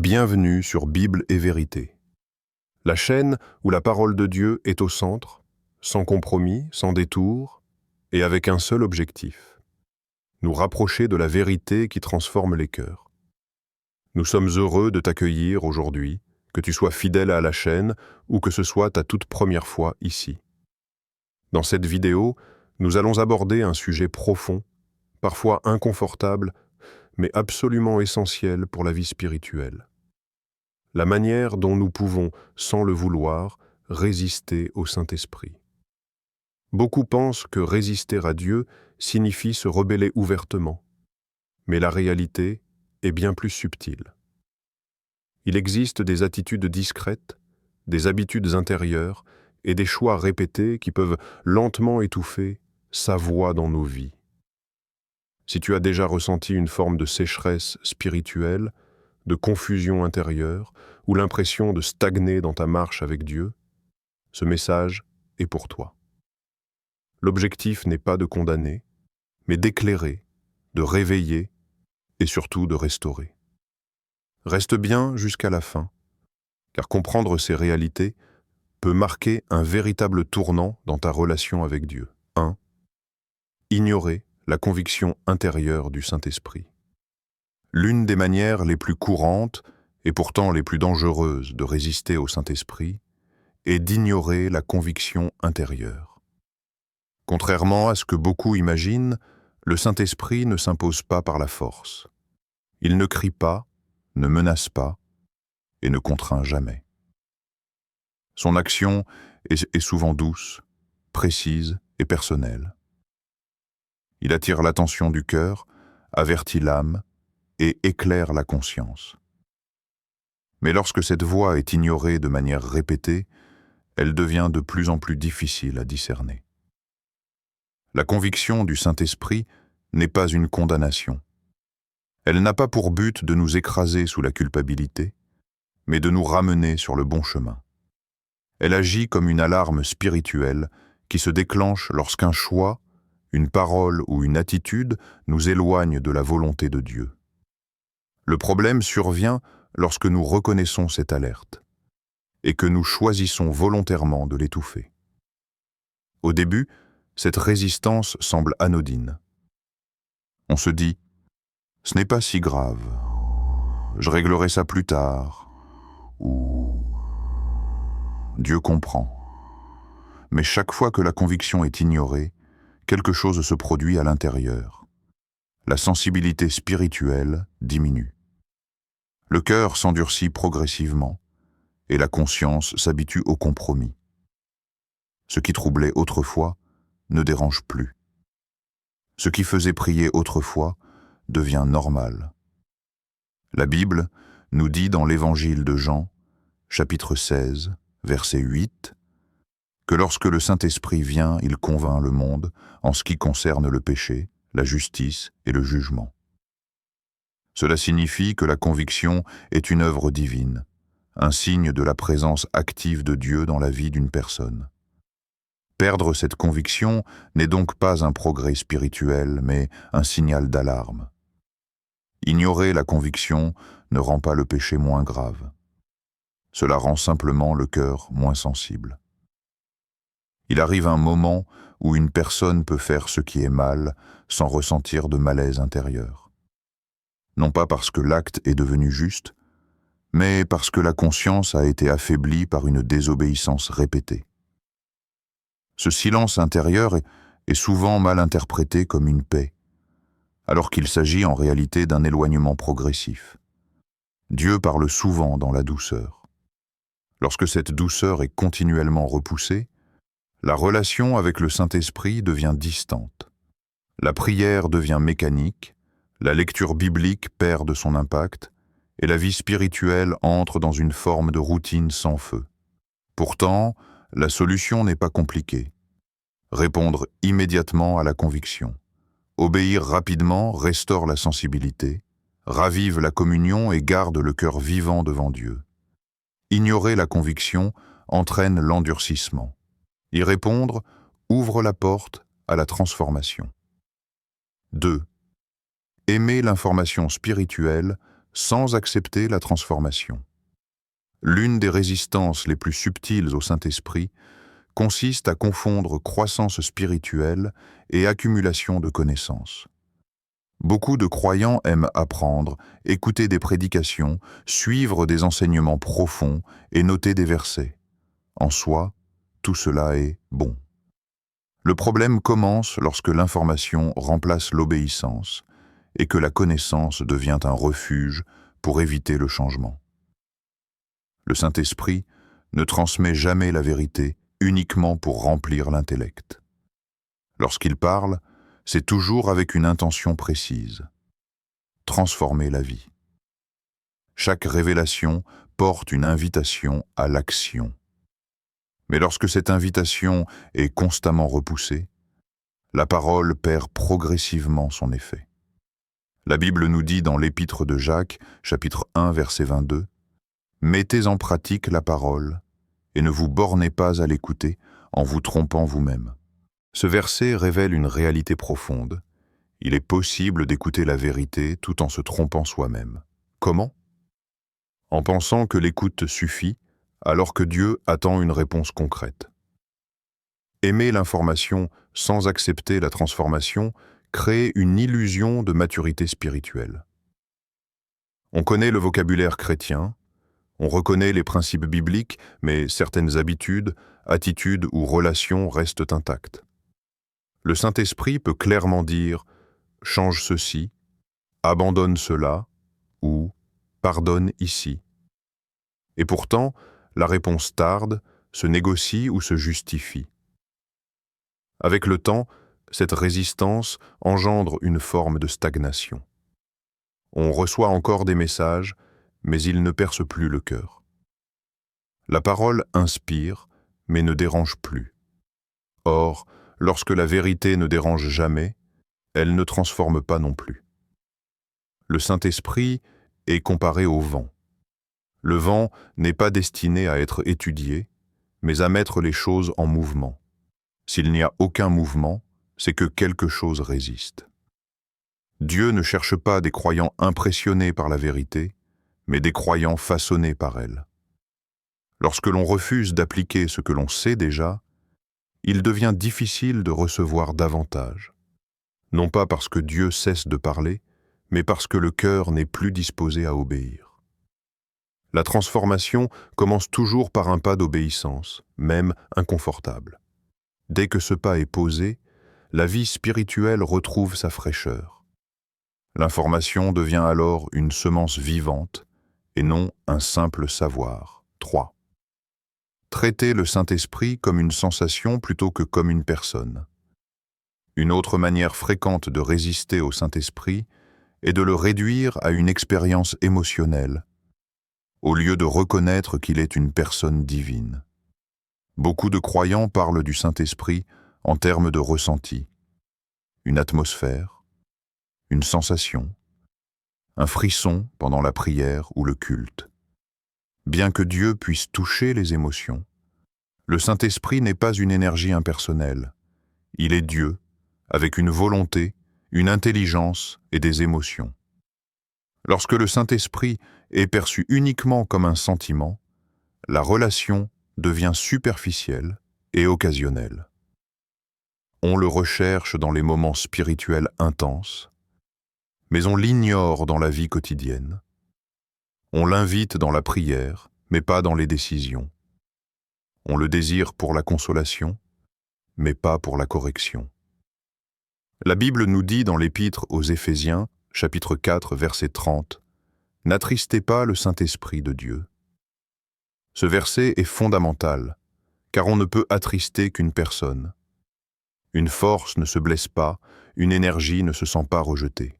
Bienvenue sur Bible et Vérité, la chaîne où la parole de Dieu est au centre, sans compromis, sans détour, et avec un seul objectif: nous rapprocher de la vérité qui transforme les cœurs. Nous sommes heureux de t'accueillir aujourd'hui, que tu sois fidèle à la chaîne ou que ce soit ta toute première fois ici. Dans cette vidéo, nous allons aborder un sujet profond, parfois inconfortable, mais absolument essentiel pour la vie spirituelle. La manière dont nous pouvons, sans le vouloir, résister au Saint-Esprit. Beaucoup pensent que résister à Dieu signifie se rebeller ouvertement, mais la réalité est bien plus subtile. Il existe des attitudes discrètes, des habitudes intérieures et des choix répétés qui peuvent lentement étouffer sa voix dans nos vies. Si tu as déjà ressenti une forme de sécheresse spirituelle, de confusion intérieure ou l'impression de stagner dans ta marche avec Dieu, ce message est pour toi. L'objectif n'est pas de condamner, mais d'éclairer, de réveiller et surtout de restaurer. Reste bien jusqu'à la fin, car comprendre ces réalités peut marquer un véritable tournant dans ta relation avec Dieu. 1. Ignorer la conviction intérieure du Saint-Esprit. L'une des manières les plus courantes et pourtant les plus dangereuses de résister au Saint-Esprit est d'ignorer la conviction intérieure. Contrairement à ce que beaucoup imaginent, le Saint-Esprit ne s'impose pas par la force. Il ne crie pas, ne menace pas et ne contraint jamais. Son action est souvent douce, précise et personnelle. Il attire l'attention du cœur, avertit l'âme et éclaire la conscience. Mais lorsque cette voix est ignorée de manière répétée, elle devient de plus en plus difficile à discerner. La conviction du Saint-Esprit n'est pas une condamnation. Elle n'a pas pour but de nous écraser sous la culpabilité, mais de nous ramener sur le bon chemin. Elle agit comme une alarme spirituelle qui se déclenche lorsqu'un choix, une parole ou une attitude nous éloigne de la volonté de Dieu. Le problème survient lorsque nous reconnaissons cette alerte et que nous choisissons volontairement de l'étouffer. Au début, cette résistance semble anodine. On se dit « ce n'est pas si grave, je réglerai ça plus tard » ou « Dieu comprend ». Mais chaque fois que la conviction est ignorée, quelque chose se produit à l'intérieur. La sensibilité spirituelle diminue. Le cœur s'endurcit progressivement et la conscience s'habitue au compromis. Ce qui troublait autrefois ne dérange plus. Ce qui faisait prier autrefois devient normal. La Bible nous dit dans l'Évangile de Jean, chapitre 16, verset 8, que lorsque le Saint-Esprit vient, il convainc le monde en ce qui concerne le péché, la justice et le jugement. Cela signifie que la conviction est une œuvre divine, un signe de la présence active de Dieu dans la vie d'une personne. Perdre cette conviction n'est donc pas un progrès spirituel, mais un signal d'alarme. Ignorer la conviction ne rend pas le péché moins grave. Cela rend simplement le cœur moins sensible. Il arrive un moment où une personne peut faire ce qui est mal sans ressentir de malaise intérieur. Non pas parce que l'acte est devenu juste, mais parce que la conscience a été affaiblie par une désobéissance répétée. Ce silence intérieur est souvent mal interprété comme une paix, alors qu'il s'agit en réalité d'un éloignement progressif. Dieu parle souvent dans la douceur. Lorsque cette douceur est continuellement repoussée, la relation avec le Saint-Esprit devient distante. La prière devient mécanique, la lecture biblique perd de son impact, et la vie spirituelle entre dans une forme de routine sans feu. Pourtant, la solution n'est pas compliquée. Répondre immédiatement à la conviction. Obéir rapidement restaure la sensibilité, ravive la communion et garde le cœur vivant devant Dieu. Ignorer la conviction entraîne l'endurcissement. Y répondre ouvre la porte à la transformation. 2. Aimer l'information spirituelle sans accepter la transformation. L'une des résistances les plus subtiles au Saint-Esprit consiste à confondre croissance spirituelle et accumulation de connaissances. Beaucoup de croyants aiment apprendre, écouter des prédications, suivre des enseignements profonds et noter des versets. En soi, tout cela est bon. Le problème commence lorsque l'information remplace l'obéissance et que la connaissance devient un refuge pour éviter le changement. Le Saint-Esprit ne transmet jamais la vérité uniquement pour remplir l'intellect. Lorsqu'il parle, c'est toujours avec une intention précise: transformer la vie. Chaque révélation porte une invitation à l'action. Mais lorsque cette invitation est constamment repoussée, la parole perd progressivement son effet. La Bible nous dit dans l'Épître de Jacques, chapitre 1, verset 22, « Mettez en pratique la parole et ne vous bornez pas à l'écouter en vous trompant vous-même. » Ce verset révèle une réalité profonde. Il est possible d'écouter la vérité tout en se trompant soi-même. Comment? En pensant que l'écoute suffit, alors que Dieu attend une réponse concrète. Aimer l'information sans accepter la transformation crée une illusion de maturité spirituelle. On connaît le vocabulaire chrétien, on reconnaît les principes bibliques, mais certaines habitudes, attitudes ou relations restent intactes. Le Saint-Esprit peut clairement dire « change ceci »,« abandonne cela » ou « pardonne ici ». Et pourtant, la réponse tarde, se négocie ou se justifie. Avec le temps, cette résistance engendre une forme de stagnation. On reçoit encore des messages, mais ils ne percent plus le cœur. La parole inspire, mais ne dérange plus. Or, lorsque la vérité ne dérange jamais, elle ne transforme pas non plus. Le Saint-Esprit est comparé au vent. Le vent n'est pas destiné à être étudié, mais à mettre les choses en mouvement. S'il n'y a aucun mouvement, c'est que quelque chose résiste. Dieu ne cherche pas des croyants impressionnés par la vérité, mais des croyants façonnés par elle. Lorsque l'on refuse d'appliquer ce que l'on sait déjà, il devient difficile de recevoir davantage. Non pas parce que Dieu cesse de parler, mais parce que le cœur n'est plus disposé à obéir. La transformation commence toujours par un pas d'obéissance, même inconfortable. Dès que ce pas est posé, la vie spirituelle retrouve sa fraîcheur. L'information devient alors une semence vivante et non un simple savoir. 3. Traiter le Saint-Esprit comme une sensation plutôt que comme une personne. Une autre manière fréquente de résister au Saint-Esprit est de le réduire à une expérience émotionnelle, au lieu de reconnaître qu'il est une personne divine. Beaucoup de croyants parlent du Saint-Esprit en termes de ressenti, une atmosphère, une sensation, un frisson pendant la prière ou le culte. Bien que Dieu puisse toucher les émotions, le Saint-Esprit n'est pas une énergie impersonnelle. Il est Dieu, avec une volonté, une intelligence et des émotions. Lorsque le Saint-Esprit est perçu uniquement comme un sentiment, la relation devient superficielle et occasionnelle. On le recherche dans les moments spirituels intenses, mais on l'ignore dans la vie quotidienne. On l'invite dans la prière, mais pas dans les décisions. On le désire pour la consolation, mais pas pour la correction. La Bible nous dit dans l'Épître aux Éphésiens, chapitre 4, verset 30, « N'attristez pas le Saint-Esprit de Dieu ». Ce verset est fondamental, car on ne peut attrister qu'une personne. Une force ne se blesse pas, une énergie ne se sent pas rejetée.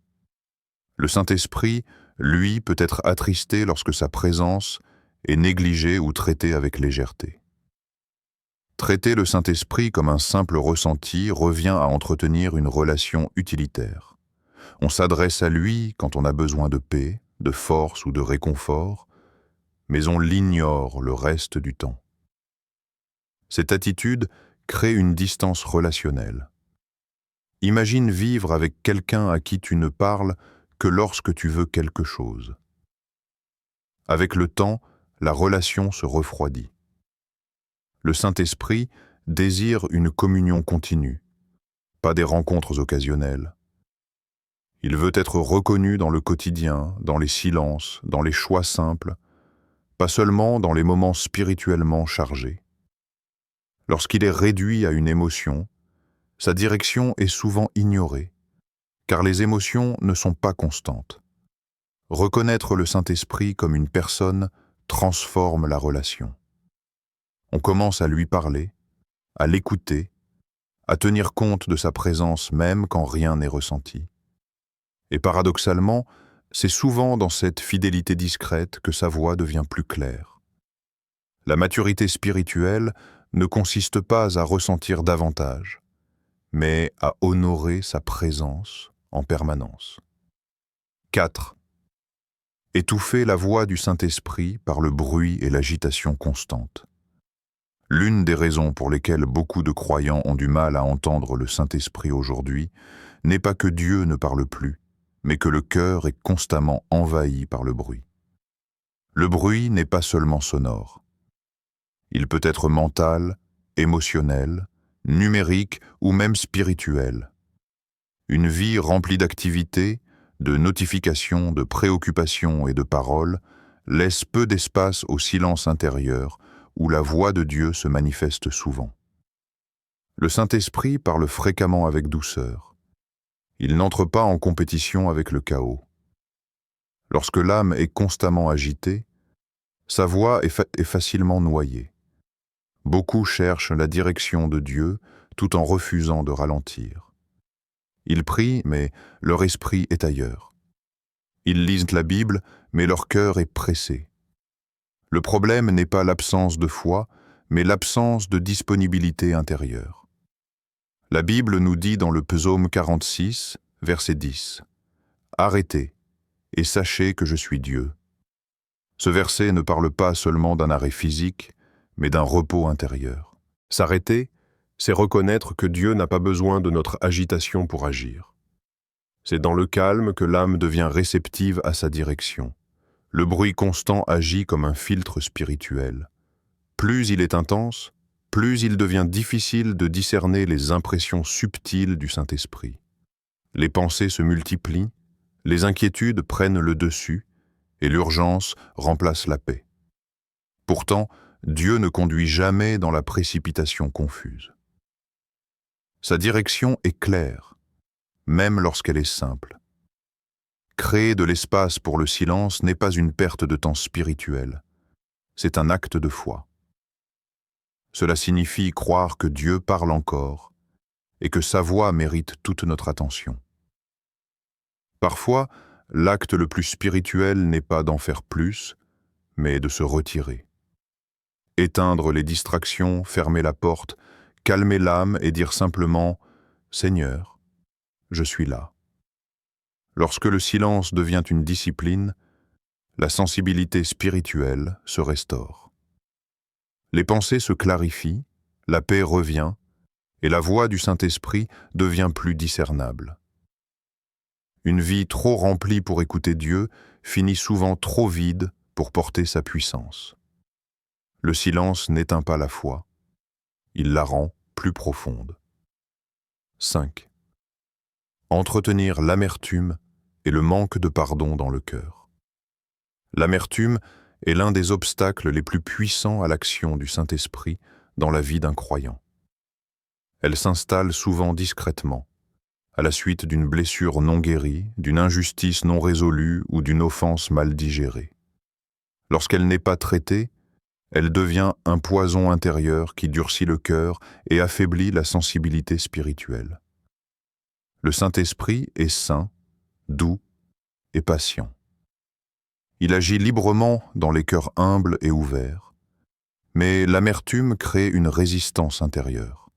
Le Saint-Esprit, lui, peut être attristé lorsque sa présence est négligée ou traitée avec légèreté. Traiter le Saint-Esprit comme un simple ressenti revient à entretenir une relation utilitaire. On s'adresse à lui quand on a besoin de paix, de force ou de réconfort, mais on l'ignore le reste du temps. Cette attitude crée une distance relationnelle. Imagine vivre avec quelqu'un à qui tu ne parles que lorsque tu veux quelque chose. Avec le temps, la relation se refroidit. Le Saint-Esprit désire une communion continue, pas des rencontres occasionnelles. Il veut être reconnu dans le quotidien, dans les silences, dans les choix simples, pas seulement dans les moments spirituellement chargés. Lorsqu'il est réduit à une émotion, sa direction est souvent ignorée, car les émotions ne sont pas constantes. Reconnaître le Saint-Esprit comme une personne transforme la relation. On commence à lui parler, à l'écouter, à tenir compte de sa présence même quand rien n'est ressenti. Et paradoxalement, c'est souvent dans cette fidélité discrète que sa voix devient plus claire. La maturité spirituelle ne consiste pas à ressentir davantage, mais à honorer sa présence en permanence. 4. Étouffer la voix du Saint-Esprit par le bruit et l'agitation constante. L'une des raisons pour lesquelles beaucoup de croyants ont du mal à entendre le Saint-Esprit aujourd'hui n'est pas que Dieu ne parle plus, mais que le cœur est constamment envahi par le bruit. Le bruit n'est pas seulement sonore. Il peut être mental, émotionnel, numérique ou même spirituel. Une vie remplie d'activités, de notifications, de préoccupations et de paroles laisse peu d'espace au silence intérieur où la voix de Dieu se manifeste souvent. Le Saint-Esprit parle fréquemment avec douceur. Il n'entre pas en compétition avec le chaos. Lorsque l'âme est constamment agitée, sa voix est facilement noyée. Beaucoup cherchent la direction de Dieu tout en refusant de ralentir. Ils prient, mais leur esprit est ailleurs. Ils lisent la Bible, mais leur cœur est pressé. Le problème n'est pas l'absence de foi, mais l'absence de disponibilité intérieure. La Bible nous dit dans le psaume 46, verset 10, « Arrêtez, et sachez que je suis Dieu ». Ce verset ne parle pas seulement d'un arrêt physique, mais d'un repos intérieur. S'arrêter, c'est reconnaître que Dieu n'a pas besoin de notre agitation pour agir. C'est dans le calme que l'âme devient réceptive à sa direction. Le bruit constant agit comme un filtre spirituel. Plus il est intense, plus il devient difficile de discerner les impressions subtiles du Saint-Esprit. Les pensées se multiplient, les inquiétudes prennent le dessus, et l'urgence remplace la paix. Pourtant, Dieu ne conduit jamais dans la précipitation confuse. Sa direction est claire, même lorsqu'elle est simple. Créer de l'espace pour le silence n'est pas une perte de temps spirituel, c'est un acte de foi. Cela signifie croire que Dieu parle encore et que sa voix mérite toute notre attention. Parfois, l'acte le plus spirituel n'est pas d'en faire plus, mais de se retirer. Éteindre les distractions, fermer la porte, calmer l'âme et dire simplement « Seigneur, je suis là ». Lorsque le silence devient une discipline, la sensibilité spirituelle se restaure. Les pensées se clarifient, la paix revient, et la voix du Saint-Esprit devient plus discernable. Une vie trop remplie pour écouter Dieu finit souvent trop vide pour porter sa puissance. Le silence n'éteint pas la foi, il la rend plus profonde. 5. Entretenir l'amertume et le manque de pardon dans le cœur. L'amertume est l'un des obstacles les plus puissants à l'action du Saint-Esprit dans la vie d'un croyant. Elle s'installe souvent discrètement, à la suite d'une blessure non guérie, d'une injustice non résolue ou d'une offense mal digérée. Lorsqu'elle n'est pas traitée, elle devient un poison intérieur qui durcit le cœur et affaiblit la sensibilité spirituelle. Le Saint-Esprit est saint, doux et patient. Il agit librement dans les cœurs humbles et ouverts, mais l'amertume crée une résistance intérieure.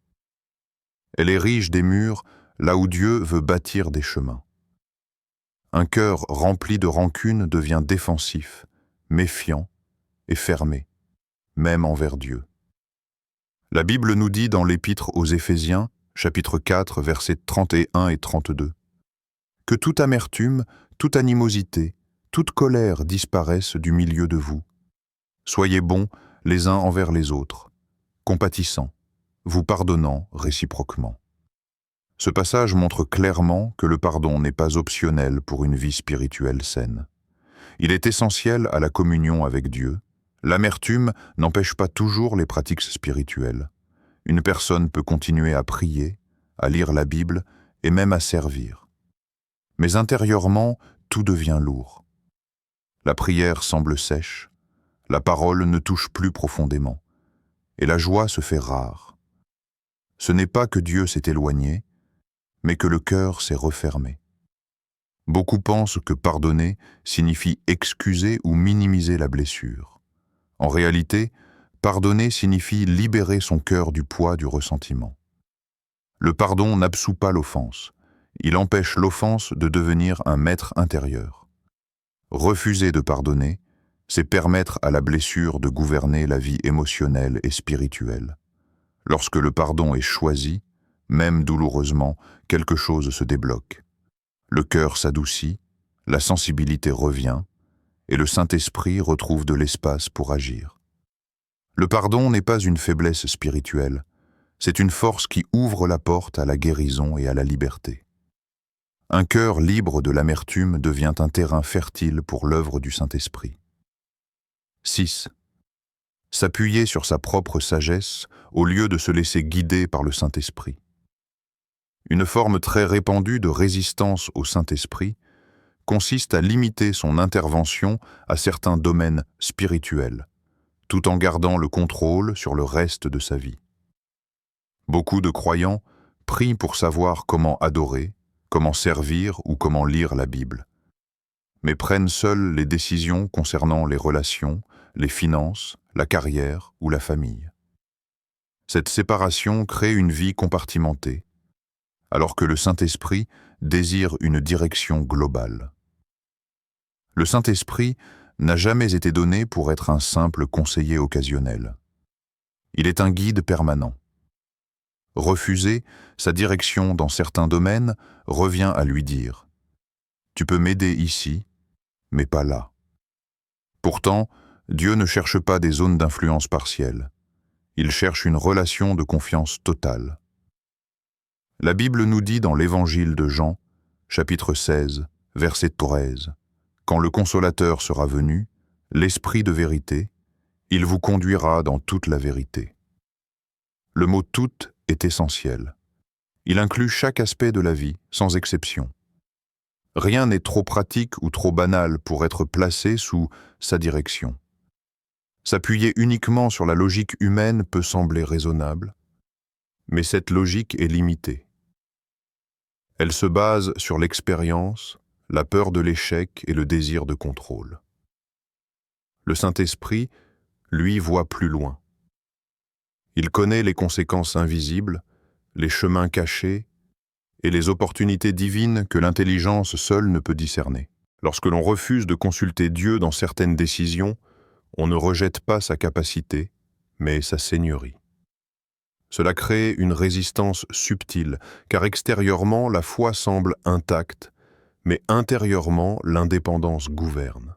Elle érige des murs là où Dieu veut bâtir des chemins. Un cœur rempli de rancune devient défensif, méfiant et fermé, même envers Dieu. La Bible nous dit dans l'Épître aux Éphésiens, chapitre 4, versets 31 et 32, que toute amertume, toute animosité, toute colère disparaisse du milieu de vous. Soyez bons les uns envers les autres, compatissants, vous pardonnant réciproquement. Ce passage montre clairement que le pardon n'est pas optionnel pour une vie spirituelle saine. Il est essentiel à la communion avec Dieu. L'amertume n'empêche pas toujours les pratiques spirituelles. Une personne peut continuer à prier, à lire la Bible et même à servir. Mais intérieurement, tout devient lourd. La prière semble sèche, la parole ne touche plus profondément, et la joie se fait rare. Ce n'est pas que Dieu s'est éloigné, mais que le cœur s'est refermé. Beaucoup pensent que pardonner signifie excuser ou minimiser la blessure. En réalité, pardonner signifie libérer son cœur du poids du ressentiment. Le pardon n'absout pas l'offense, il empêche l'offense de devenir un maître intérieur. Refuser de pardonner, c'est permettre à la blessure de gouverner la vie émotionnelle et spirituelle. Lorsque le pardon est choisi, même douloureusement, quelque chose se débloque. Le cœur s'adoucit, la sensibilité revient, et le Saint-Esprit retrouve de l'espace pour agir. Le pardon n'est pas une faiblesse spirituelle, c'est une force qui ouvre la porte à la guérison et à la liberté. Un cœur libre de l'amertume devient un terrain fertile pour l'œuvre du Saint-Esprit. 6. S'appuyer sur sa propre sagesse au lieu de se laisser guider par le Saint-Esprit. Une forme très répandue de résistance au Saint-Esprit consiste à limiter son intervention à certains domaines spirituels, tout en gardant le contrôle sur le reste de sa vie. Beaucoup de croyants prient pour savoir comment adorer, comment servir ou comment lire la Bible, mais prennent seuls les décisions concernant les relations, les finances, la carrière ou la famille. Cette séparation crée une vie compartimentée, alors que le Saint-Esprit désire une direction globale. Le Saint-Esprit n'a jamais été donné pour être un simple conseiller occasionnel. Il est un guide permanent. Refuser sa direction dans certains domaines revient à lui dire « Tu peux m'aider ici, mais pas là ». Pourtant, Dieu ne cherche pas des zones d'influence partielles. Il cherche une relation de confiance totale. La Bible nous dit dans l'Évangile de Jean, chapitre 16, verset 13, « Quand le Consolateur sera venu, l'Esprit de vérité, il vous conduira dans toute la vérité. » Le mot « toute » est essentiel. Il inclut chaque aspect de la vie, sans exception. Rien n'est trop pratique ou trop banal pour être placé sous sa direction. S'appuyer uniquement sur la logique humaine peut sembler raisonnable, mais cette logique est limitée. Elle se base sur l'expérience, la peur de l'échec et le désir de contrôle. Le Saint-Esprit, lui, voit plus loin. Il connaît les conséquences invisibles, les chemins cachés et les opportunités divines que l'intelligence seule ne peut discerner. Lorsque l'on refuse de consulter Dieu dans certaines décisions, on ne rejette pas sa capacité, mais sa seigneurie. Cela crée une résistance subtile, car extérieurement, la foi semble intacte, mais intérieurement, l'indépendance gouverne.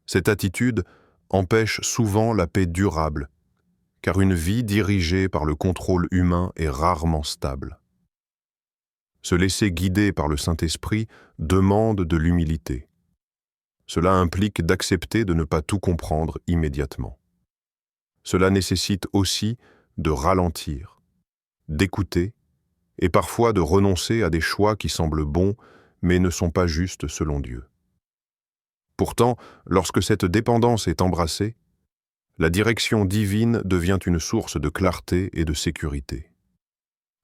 Cette attitude empêche souvent la paix durable, car une vie dirigée par le contrôle humain est rarement stable. Se laisser guider par le Saint-Esprit demande de l'humilité. Cela implique d'accepter de ne pas tout comprendre immédiatement. Cela nécessite aussi de ralentir, d'écouter et parfois de renoncer à des choix qui semblent bons mais ne sont pas justes selon Dieu. Pourtant, lorsque cette dépendance est embrassée, la direction divine devient une source de clarté et de sécurité.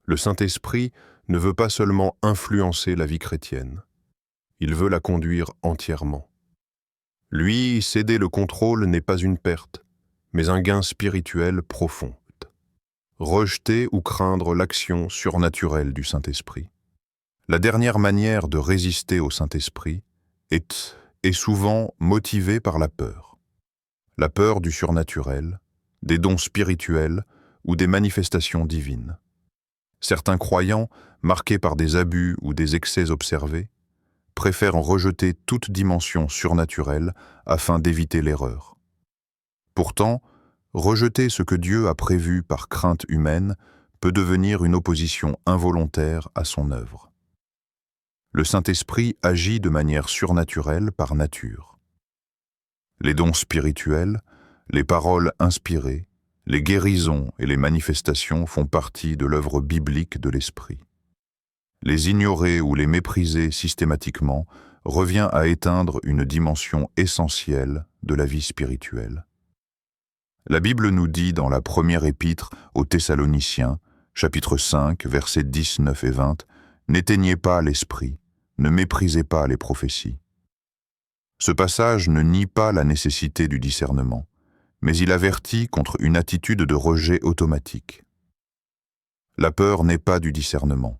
Le Saint-Esprit ne veut pas seulement influencer la vie chrétienne, il veut la conduire entièrement. Lui, céder le contrôle n'est pas une perte, mais un gain spirituel profond. Rejeter ou craindre l'action surnaturelle du Saint-Esprit. La dernière manière de résister au Saint-Esprit est souvent motivée par la peur. La peur du surnaturel, des dons spirituels ou des manifestations divines. Certains croyants, marqués par des abus ou des excès observés, préfèrent en rejeter toute dimension surnaturelle afin d'éviter l'erreur. Pourtant, rejeter ce que Dieu a prévu par crainte humaine peut devenir une opposition involontaire à son œuvre. Le Saint-Esprit agit de manière surnaturelle par nature. Les dons spirituels, les paroles inspirées, les guérisons et les manifestations font partie de l'œuvre biblique de l'Esprit. Les ignorer ou les mépriser systématiquement revient à éteindre une dimension essentielle de la vie spirituelle. La Bible nous dit dans la première épître aux Thessaloniciens, chapitre 5, versets 10, 9 et 20, « N'éteignez pas l'esprit, ne méprisez pas les prophéties. » Ce passage ne nie pas la nécessité du discernement, mais il avertit contre une attitude de rejet automatique. La peur n'est pas du discernement.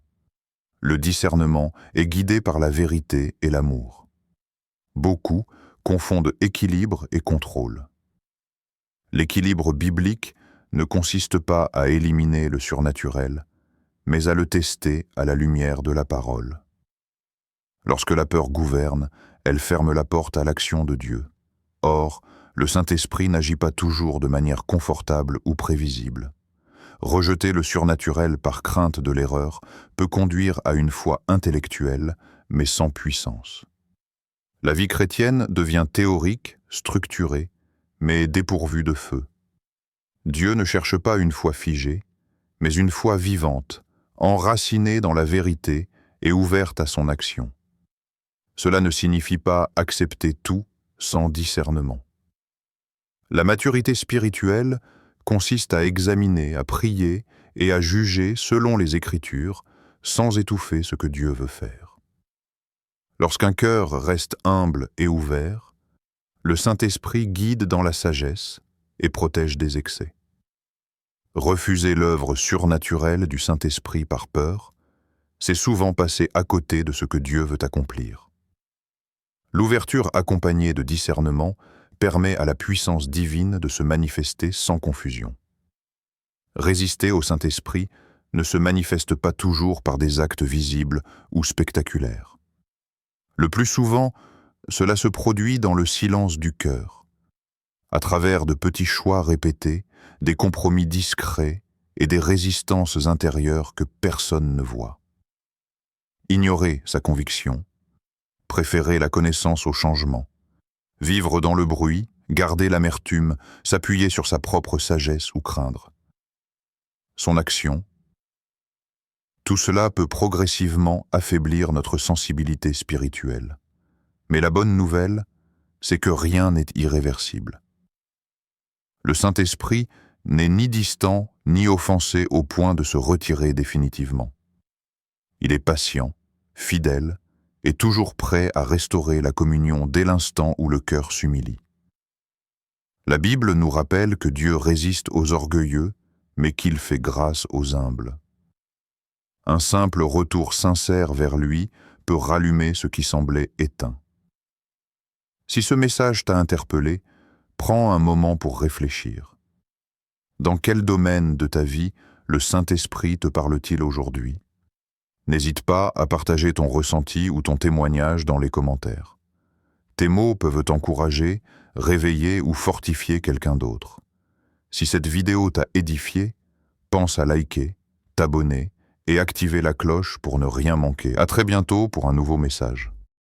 Le discernement est guidé par la vérité et l'amour. Beaucoup confondent équilibre et contrôle. L'équilibre biblique ne consiste pas à éliminer le surnaturel, mais à le tester à la lumière de la parole. Lorsque la peur gouverne, elle ferme la porte à l'action de Dieu. Or, le Saint-Esprit n'agit pas toujours de manière confortable ou prévisible. Rejeter le surnaturel par crainte de l'erreur peut conduire à une foi intellectuelle, mais sans puissance. La vie chrétienne devient théorique, structurée, mais dépourvue de feu. Dieu ne cherche pas une foi figée, mais une foi vivante, enracinée dans la vérité et ouverte à son action. Cela ne signifie pas accepter tout sans discernement. La maturité spirituelle consiste à examiner, à prier et à juger selon les Écritures, sans étouffer ce que Dieu veut faire. Lorsqu'un cœur reste humble et ouvert, le Saint-Esprit guide dans la sagesse et protège des excès. Refuser l'œuvre surnaturelle du Saint-Esprit par peur, c'est souvent passer à côté de ce que Dieu veut accomplir. L'ouverture accompagnée de discernement permet à la puissance divine de se manifester sans confusion. Résister au Saint-Esprit ne se manifeste pas toujours par des actes visibles ou spectaculaires. Le plus souvent, cela se produit dans le silence du cœur, à travers de petits choix répétés, des compromis discrets et des résistances intérieures que personne ne voit. Ignorer sa conviction, préférer la connaissance au changement, vivre dans le bruit, garder l'amertume, s'appuyer sur sa propre sagesse ou craindre. Son action, tout cela peut progressivement affaiblir notre sensibilité spirituelle. Mais la bonne nouvelle, c'est que rien n'est irréversible. Le Saint-Esprit n'est ni distant ni offensé au point de se retirer définitivement. Il est patient, fidèle, et toujours prêt à restaurer la communion dès l'instant où le cœur s'humilie. La Bible nous rappelle que Dieu résiste aux orgueilleux, mais qu'il fait grâce aux humbles. Un simple retour sincère vers lui peut rallumer ce qui semblait éteint. Si ce message t'a interpellé, prends un moment pour réfléchir. Dans quel domaine de ta vie le Saint-Esprit te parle-t-il aujourd'hui ? N'hésite pas à partager ton ressenti ou ton témoignage dans les commentaires. Tes mots peuvent encourager, réveiller ou fortifier quelqu'un d'autre. Si cette vidéo t'a édifié, pense à liker, t'abonner et activer la cloche pour ne rien manquer. À très bientôt pour un nouveau message.